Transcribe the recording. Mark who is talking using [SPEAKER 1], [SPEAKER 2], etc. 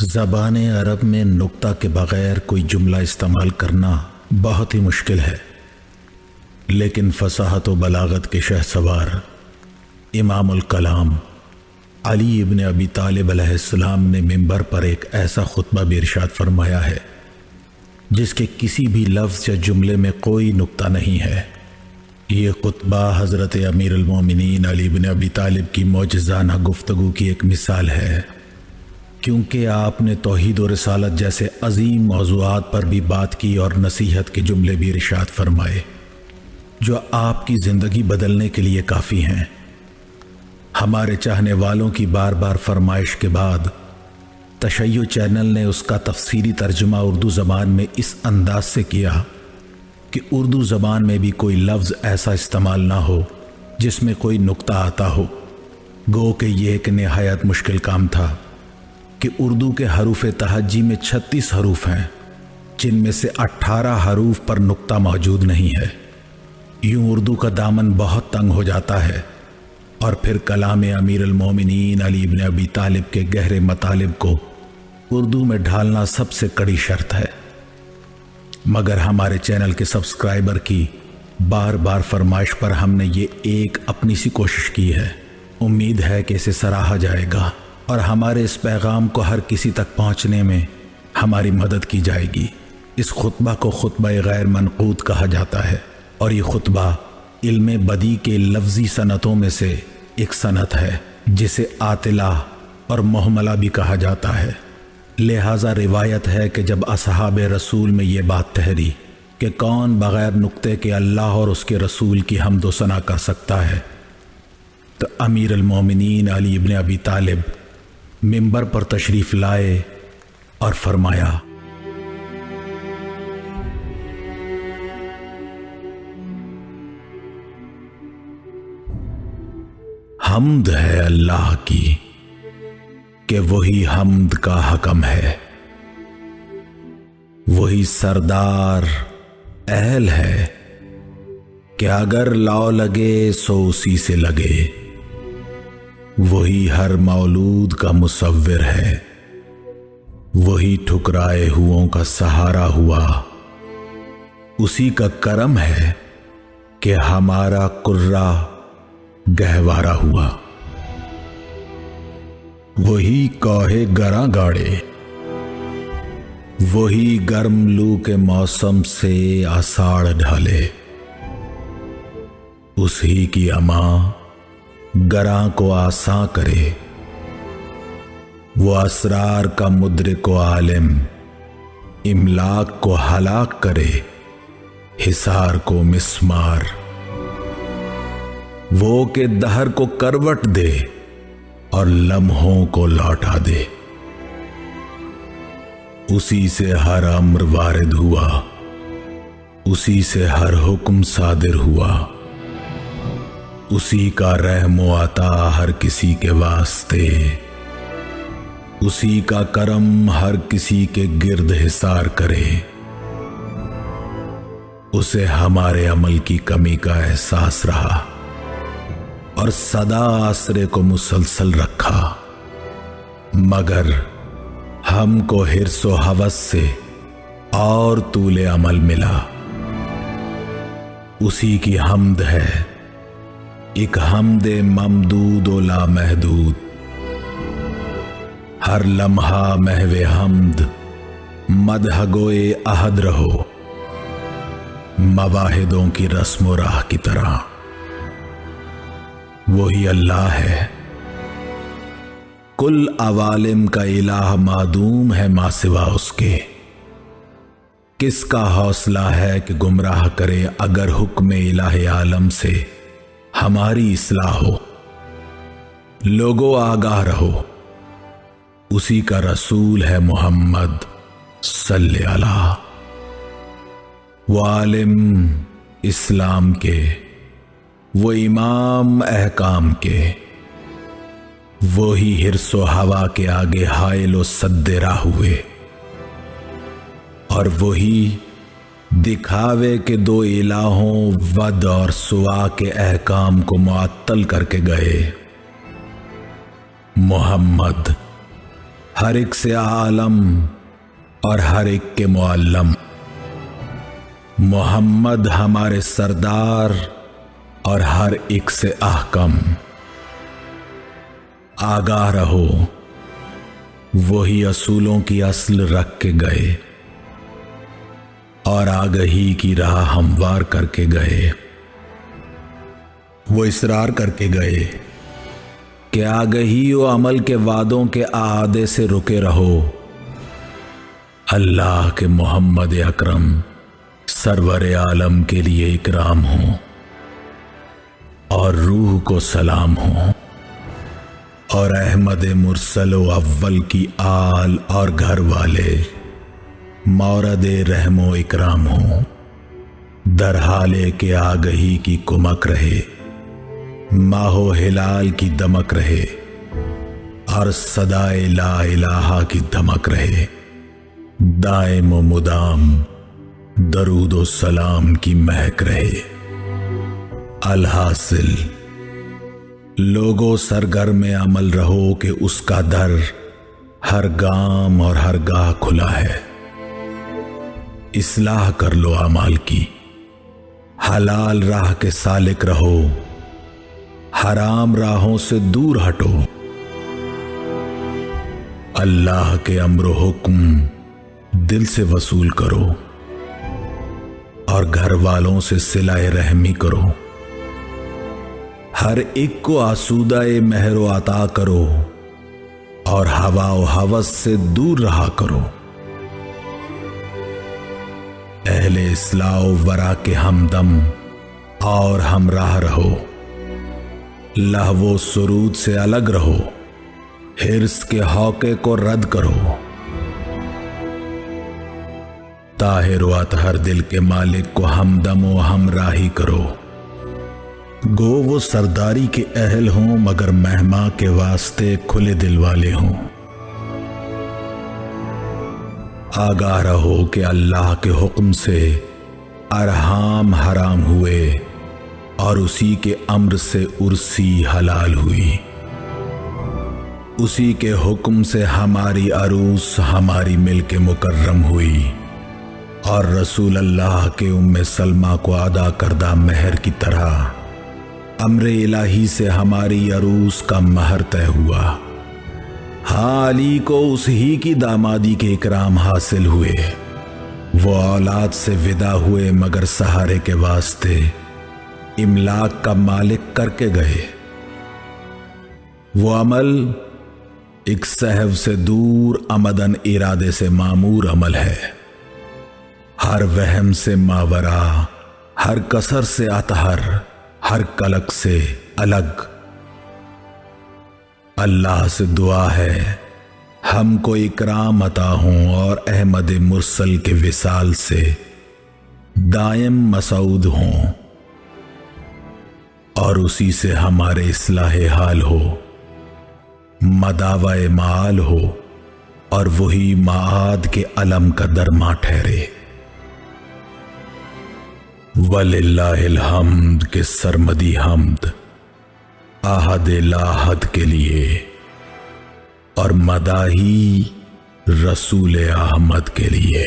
[SPEAKER 1] ज़बान अरब में नुक्ता के बग़ैर कोई जुमला इस्तेमाल करना बहुत ही मुश्किल है, लेकिन फ़साहत व बलागत के शहसवार इमामुल कलाम अली इब्न अबी तालिब अलैहिस्सलाम ने मिंबर पर एक ऐसा खुतबा भी इरशाद फरमाया है जिसके किसी भी लफ्ज़ या जुमले में कोई नुक्ता नहीं है। ये खुतबा हज़रत अमीरुल मोमिनीन अली इब्न अबी तालिब की मौजज़ाना गुफ्तगू की एक मिसाल है, क्योंकि आपने तौहीद और रिसालत जैसे अजीम मौज़ूआत पर भी बात की और नसीहत के जुमले भी इरशाद फरमाए जो आपकी ज़िंदगी बदलने के लिए काफ़ी हैं। हमारे चाहने वालों की बार बार फरमाइश के बाद तशय्युअ चैनल ने उसका तफसीरी तर्जुमा उर्दू ज़बान में इस अंदाज से किया कि उर्दू ज़बान में भी कोई लफ्ज़ ऐसा इस्तेमाल ना हो जिसमें कोई नुक्ता आता हो। गो कि यह एक नहायत मुश्किल काम था कि उर्दू के हरूफ तहज्जी में 36 हरूफ हैं, जिनमें से 18 हरूफ पर नुक्ता मौजूद नहीं है। यूं उर्दू का दामन बहुत तंग हो जाता है और फिर कलाम अमीरुल मोमिनीन अली इब्न अबी तालिब के गहरे मतालिब को उर्दू में ढालना सबसे कड़ी शर्त है। मगर हमारे चैनल के सब्सक्राइबर की बार बार फरमाइश पर हमने ये एक अपनी सी कोशिश की है। उम्मीद है कि इसे सराहा जाएगा और हमारे इस पैगाम को हर किसी तक पहुंचने में हमारी मदद की जाएगी। इस खुतबा को खुतबा गैर मनक़ूद कहा जाता है और ये खुतबा इल्मे बदी के लफ्ज़ी सनतों में से एक सनत है जिसे आतिला और मोहमला भी कहा जाता है। लिहाजा रिवायत है कि जब असहाबे रसूल में ये बात ठहरी कि कौन बग़ैर नुक्ते के अल्लाह और उसके रसूल की हम्द व सना कर सकता है, तो अमीरुल मोमिनीन अली इब्न अबी तालिब मिंबर पर तशरीफ़ लाए और फरमाया, हम्द है अल्लाह की कि वही हम्द का हकम है, वही सरदार अहल है कि अगर लौ लगे सो उसी से लगे, वही हर मौलूद का मुसव्विर है, वही ठुकराए हुओं का सहारा हुआ, उसी का करम है कि हमारा कुर्रा गहवारा हुआ, वही कौहे गरा गाड़े, वही गर्म लू के मौसम से आषाढ़ ढाले, उसी की अमा गरा को आसा करे, वो असरार का मुद्रिक को आलिम इमलाक को हलाक करे, हिसार को मिस्मार, वो के दहर को करवट दे और लम्हों को लौटा दे, उसी से हर अम्र वारिद हुआ, उसी से हर हुक्म सादिर हुआ, उसी का रहमो अता हर किसी के वास्ते, उसी का करम हर किसी के गिर्द हिसार करे, उसे हमारे अमल की कमी का एहसास रहा और सदा आसरे को मुसलसल रखा, मगर हमको हिर्सो हवस से और तूले अमल मिला। उसी की हम्द है एक हमदे ममदूद व ला महदूद, हर लम्हा महवे हमद मदह गोए अहद रहो, मवाहिदों की रस्म राह की तरह। वही अल्लाह है, कुल अवालिम का इलाह मादूम है मा सिवा उसके, किसका हौसला है कि गुमराह करे अगर हुक्म इलाहे आलम से हमारी इस्लाह हो। लोगो आगाह रहो, उसी का रसूल है मोहम्मद सल्लल्लाहु अलैहि, वो आलिम इस्लाम के, वो इमाम अहकाम के, वो ही हिर्सो हवा के आगे हायल व सद्देरा हुए, और वही दिखावे के दो इलाहों वद और सुआ के अहकाम को मुअत्तल करके गए। मोहम्मद हर एक से आलम और हर एक के मुअल्लम। मोहम्मद हमारे सरदार और हर एक से अहकम। आगाह रहो, वही असूलों की असल रख के गए और आगही की राह हमवार करके गए। वो इसरार करके गए कि आगही व अमल के वादों के आदे से रुके रहो। अल्लाह के मोहम्मद अकरम सरवर आलम के लिए इकराम हो और रूह को सलाम हो, और अहमद मुरसल अव्वल की आल और घर वाले मौरद रहमो इकराम हो। दरहाले के आगही की कुमक रहे, माहो हिलाल की दमक रहे, और सदाए ला इलाहा की धमक रहे। दाएम व मुदाम दरूद व सलाम की महक रहे। अलहासिल लोगों सरगर्म अमल रहो कि उसका दर हर गाम और हर गाह खुला है। इस्लाह कर लो अमाल की, हलाल राह के सालिक रहो, हराम राहों से दूर हटो। अल्लाह के अम्र हुक्म दिल से वसूल करो और घर वालों से सिलाए रहमी करो। हर एक को आसूदाए महरो अता करो और हवा व हवस से दूर रहा करो। अहले इस्लाह वरा के हमदम और हमराह रहो। लहवो सुरूद से अलग रहो, हिर्स के हौके को रद्द करो। ताहिर व अतहर दिल के मालिक को हमदम व हमराही करो। गो वो सरदारी के अहल हों मगर मेहमा के वास्ते खुले दिल वाले हों। आगाह रहो कि अल्लाह के हुक्म से अरहाम हराम हुए और उसी के अम्र से उर्सी हलाल हुई। उसी के हुक्म से हमारी अरूस हमारी मिल के मुकर्रम हुई और रसूल अल्लाह के उम्मे सलमा को अदा करदा महर की तरह अम्रे इलाही से हमारी अरूस का महर तय हुआ। हाँ, अली को उस ही की दामादी के इकराम हासिल हुए। वो औलाद से विदा हुए मगर सहारे के वास्ते इमलाक का मालिक करके गए। वो अमल एक सहव से दूर अमदन इरादे से मामूर अमल है। हर वहम से मावरा, हर कसर से अतहर, हर कलक से अलग। अल्लाह से दुआ है हमको इकराम अता हों और अहमद मुरसल के विसाल से दायम मसऊद हों और उसी से हमारे इस्लाह हाल हो, मदावा माल हो और वही माद के अलम का दरमा ठहरे। वलिल्लाहिल हम्द के सरमदी हम्द आहद लाहद के लिए और मदाही रसूल अहमद के लिए।